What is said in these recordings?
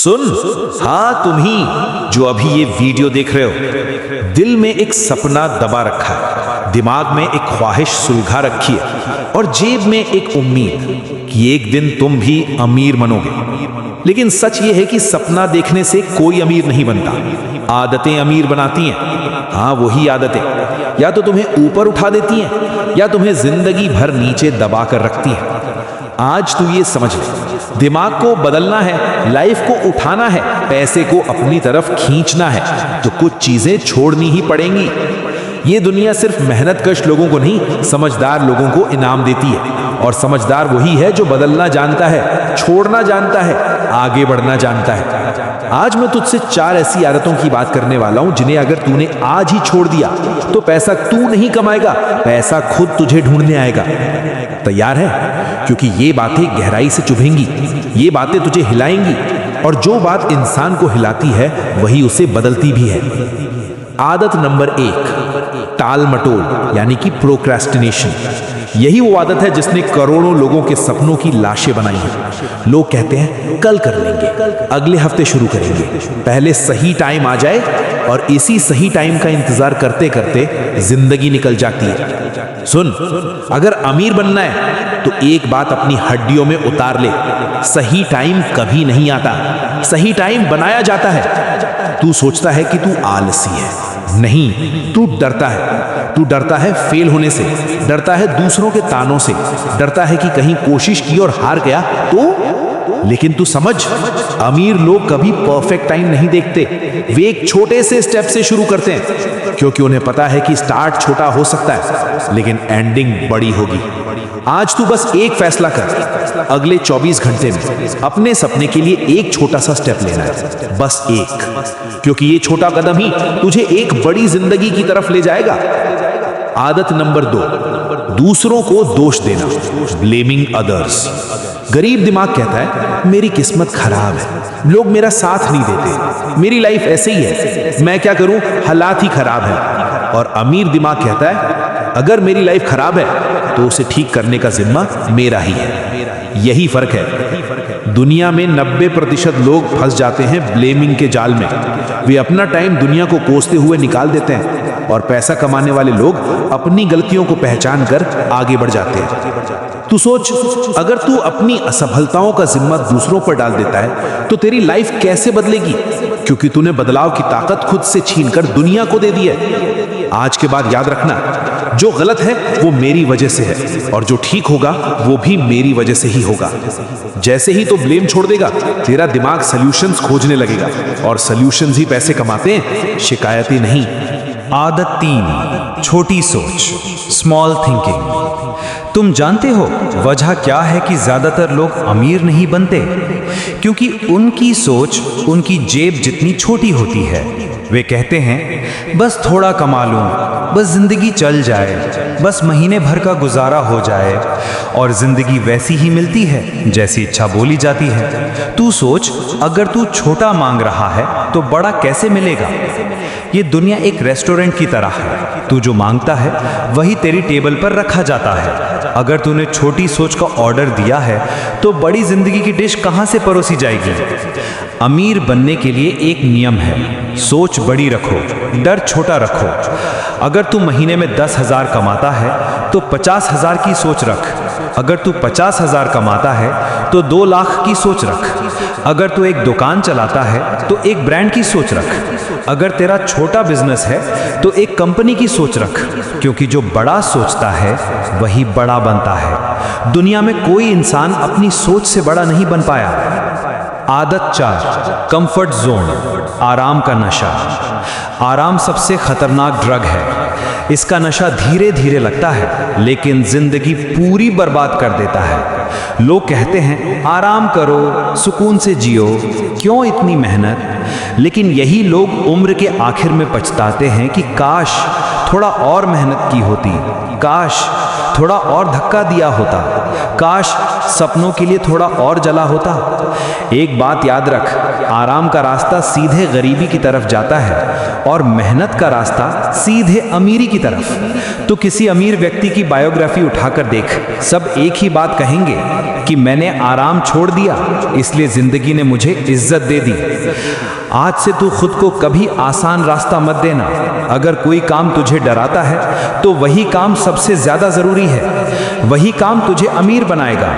सुन, हाँ तुम ही जो अभी ये वीडियो देख रहे हो। दिल में एक सपना दबा रखा है, दिमाग में एक ख्वाहिश सुलझा रखी है और जेब में एक उम्मीद कि एक दिन तुम भी अमीर बनोगे। लेकिन सच ये है कि सपना देखने से कोई अमीर नहीं बनता, आदतें अमीर बनाती हैं। हाँ, वही आदतें या तो तुम्हें ऊपर उठा देती हैं या तुम्हें जिंदगी भर नीचे दबा कर रखती हैं। आज तू ये समझ ले, दिमाग को बदलना है, लाइफ को उठाना है, पैसे को अपनी तरफ खींचना है तो कुछ चीजें छोड़नी ही पड़ेंगी। ये दुनिया सिर्फ मेहनतकश लोगों को नहीं, समझदार लोगों को इनाम देती है। और समझदार वही है जो बदलना जानता है, छोड़ना जानता है, आगे बढ़ना जानता है। आज मैं तुझसे 4 ऐसी आदतों की बात करने वाला हूं जिन्हें अगर तूने आज ही छोड़ दिया तो पैसा तू नहीं कमाएगा, पैसा खुद तुझे ढूंढने आएगा। तैयार है? क्योंकि ये बातें गहराई से चुभेंगी, ये बातें तुझे हिलाएंगी और जो बात इंसान को हिलाती है वही उसे बदलती भी है। आदत नंबर 1, टाल मटोल यानी कि प्रोक्रेस्टिनेशन। यही वो आदत है जिसने करोड़ों लोगों के सपनों की लाशें बनाई हैं। लोग कहते हैं कल कर लेंगे, अगले हफ्ते शुरू करेंगे, पहले सही टाइम आ जाए और इसी सही टाइम का इंतजार करते करते जिंदगी निकल जाती है। सुन, अगर अमीर बनना है तो एक बात अपनी हड्डियों में उतार ले, सही टाइम कभी नहीं आता, सही टाइम बनाया जाता है। तू सोचता है कि तू आलसी है, नहीं, तू डरता है। तू डरता है फेल होने से, डरता है दूसरों के तानों से, डरता है कि कहीं कोशिश की और हार गया तो। लेकिन तू समझ, अमीर लोग कभी परफेक्ट टाइम नहीं देखते, वे एक छोटे से स्टेप से शुरू करते हैं क्योंकि उन्हें पता है कि स्टार्ट छोटा हो सकता है लेकिन एंडिंग बड़ी होगी। आज तू बस एक फैसला कर, अगले 24 घंटे में अपने सपने के लिए एक छोटा सा स्टेप लेना है, बस एक, क्योंकि ये छोटा कदम ही तुझे एक बड़ी जिंदगी की तरफ ले जाएगा। आदत नंबर 2, दूसरों को दोष देना, ब्लेमिंग अदर्स। गरीब दिमाग कहता है मेरी किस्मत खराब है, लोग मेरा साथ नहीं देते, मेरी लाइफ ऐसे ही है, मैं क्या करूं, हालात ही खराब है। और अमीर दिमाग कहता है अगर मेरी लाइफ खराब है तो उसे ठीक करने का जिम्मा मेरा ही है। यही फर्क है। दुनिया में 90% लोग फंस जाते हैं ब्लेमिंग के जाल में। वे अपना टाइम दुनिया को कोसते हुए निकाल देते हैं और पैसा कमाने वाले लोग अपनी गलतियों को पहचान कर आगे बढ़ जाते हैं। तू सोच, अगर तू अपनी असफलताओं का जिम्मा दूसरों पर डाल देता है तो तेरी लाइफ कैसे बदलेगी, क्योंकि तूने बदलाव की ताकत खुद से छीनकर दुनिया को दे दी है। आज के बाद याद रखना, जो गलत है वो मेरी वजह से है और जो ठीक होगा वो भी मेरी वजह से ही होगा। जैसे ही तो ब्लेम छोड़ देगा, तेरा दिमाग सॉल्यूशंस खोजने लगेगा और सॉल्यूशंस ही पैसे कमाते हैं, शिकायतें नहीं। आदत 3, छोटी सोच, स्मॉल थिंकिंग। तुम जानते हो वजह क्या है कि ज्यादातर लोग अमीर नहीं बनते? क्योंकि उनकी सोच उनकी जेब जितनी छोटी होती है। वे कहते हैं बस थोड़ा कमा लूं, बस जिंदगी चल जाए, बस महीने भर का गुजारा हो जाए, और जिंदगी वैसी ही मिलती है जैसी इच्छा बोली जाती है। तू सोच, अगर तू छोटा मांग रहा है तो बड़ा कैसे मिलेगा? ये दुनिया एक रेस्टोरेंट की तरह है, तू जो मांगता है वही तेरी टेबल पर रखा जाता है। अगर तूने छोटी सोच का ऑर्डर दिया है तो बड़ी जिंदगी की डिश कहां से परोसी जाएगी? अमीर बनने के लिए एक नियम है, सोच बड़ी रखो, डर छोटा रखो। अगर तू महीने में 10,000 कमाता है तो 50,000 की सोच रख। अगर तू 50,000 कमाता है तो 2 लाख की सोच रख। अगर तू एक दुकान चलाता है तो एक ब्रांड की सोच रख। अगर तेरा छोटा बिजनेस है तो एक कंपनी की सोच रख, क्योंकि जो बड़ा सोचता है वही बड़ा बनता है। दुनिया में कोई इंसान अपनी सोच से बड़ा नहीं बन पाया। आदत 4, कंफर्ट जोन, आराम का नशा। आराम सबसे खतरनाक ड्रग है। इसका नशा धीरे धीरे लगता है लेकिन जिंदगी पूरी बर्बाद कर देता है। लोग कहते हैं आराम करो, सुकून से जियो, क्यों इतनी मेहनत? लेकिन यही लोग उम्र के आखिर में पछताते हैं कि काश थोड़ा और मेहनत की होती, काश थोड़ा और धक्का दिया होता, काश सपनों के लिए थोड़ा और जला होता। एक बात याद रख, आराम का रास्ता सीधे गरीबी की तरफ जाता है और मेहनत का रास्ता सीधे अमीरी की तरफ। तो किसी अमीर व्यक्ति की बायोग्राफी उठाकर देख, सब एक ही बात कहेंगे कि मैंने आराम छोड़ दिया इसलिए जिंदगी ने मुझे इज्जत दे दी। आज से तू खुद को कभी आसान रास्ता मत देना। अगर कोई काम तुझे डराता है तो वही काम सबसे ज्यादा जरूरी है, वही काम तुझे अमीर बनाएगा।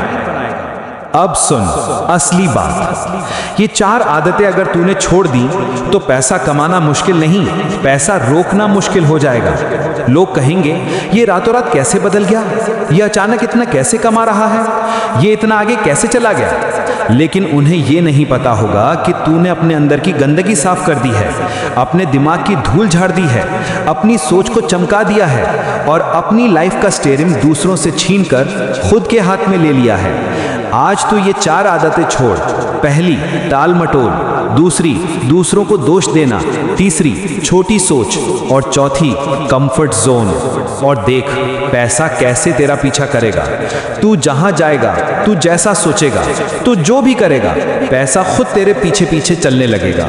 अब सुन असली बात, ये 4 आदतें अगर तूने छोड़ दी तो पैसा कमाना मुश्किल नहीं, पैसा रोकना मुश्किल हो जाएगा। लोग कहेंगे ये रातों रात कैसे बदल गया, ये अचानक इतना कैसे कमा रहा है, ये इतना आगे कैसे चला गया। लेकिन उन्हें ये नहीं पता होगा कि तूने अपने अंदर की गंदगी साफ कर दी है, अपने दिमाग की धूल झाड़ दी है, अपनी सोच को चमका दिया है और अपनी लाइफ का स्टीयरिंग दूसरों से छीनकर खुद के हाथ में ले लिया है। आज तो ये 4 आदतें छोड़। पहली, टाल मटोल। दूसरी, दूसरों को दोष देना। तीसरी, छोटी सोच। और चौथी, कंफर्ट जोन। और देख पैसा कैसे तेरा पीछा करेगा। तू जहां जाएगा, तू जैसा सोचेगा, तू जो भी करेगा, पैसा खुद तेरे पीछे पीछे चलने लगेगा।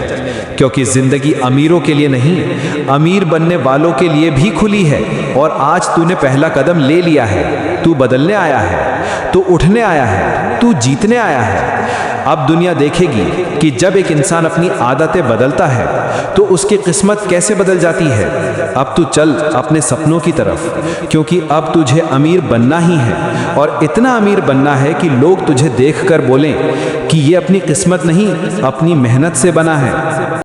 क्योंकि जिंदगी अमीरों के लिए नहीं, अमीर बनने वालों के लिए भी खुली है। और आज तूने पहला कदम ले लिया है। तू बदलने आया है, तू उठने आया है, तू जीतने आया है। अब दुनिया देखेगी कि जब एक इंसान अपनी आदतें बदलता है तो उसकी किस्मत कैसे बदल जाती है। अब तू चल अपने सपनों की तरफ, क्योंकि अब तुझे अमीर बनना ही है। और इतना अमीर बनना है कि लोग तुझे देखकर बोलें कि ये अपनी किस्मत नहीं, अपनी मेहनत से बना है।